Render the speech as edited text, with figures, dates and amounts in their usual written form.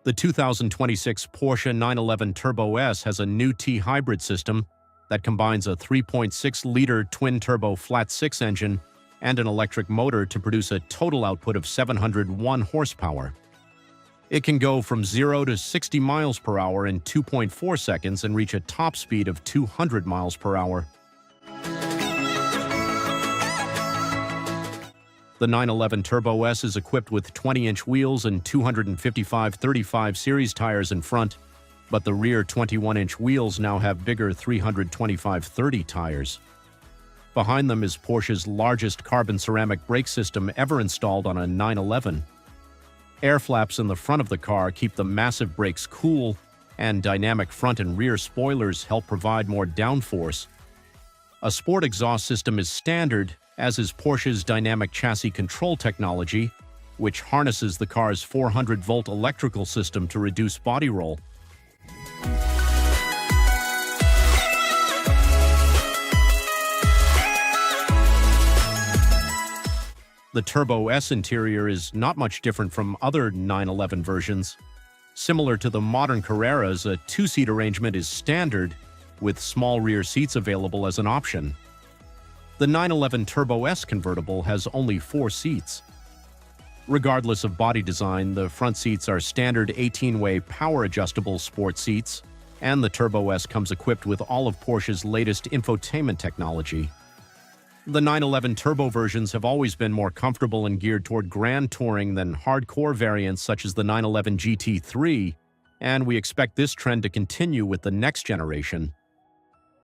The 2026 Porsche 911 Turbo S has a new T-hybrid system that combines a 3.6-liter twin-turbo flat-six engine and an electric motor to produce a total output of 701 horsepower. It can go from 0 to 60 miles per hour in 2.4 seconds and reach a top speed of 200 miles per hour. The 911 Turbo S is equipped with 20-inch wheels and 255/35 series tires in front, but the rear 21-inch wheels now have bigger 325/30 tires. Behind them is Porsche's largest carbon ceramic brake system ever installed on a 911. Air flaps in the front of the car keep the massive brakes cool, and dynamic front and rear spoilers help provide more downforce. A sport exhaust system is standard, as is Porsche's dynamic chassis control technology, which harnesses the car's 400-volt electrical system to reduce body roll. The Turbo S interior is not much different from other 911 versions. Similar to the modern Carreras, a two-seat arrangement is standard, with small rear seats available as an option. The 911 Turbo S convertible has only 4 seats. Regardless of body design, the front seats are standard 18-way power-adjustable sport seats, and the Turbo S comes equipped with all of Porsche's latest infotainment technology. The 911 Turbo versions have always been more comfortable and geared toward grand touring than hardcore variants such as the 911 GT3, and we expect this trend to continue with the next generation.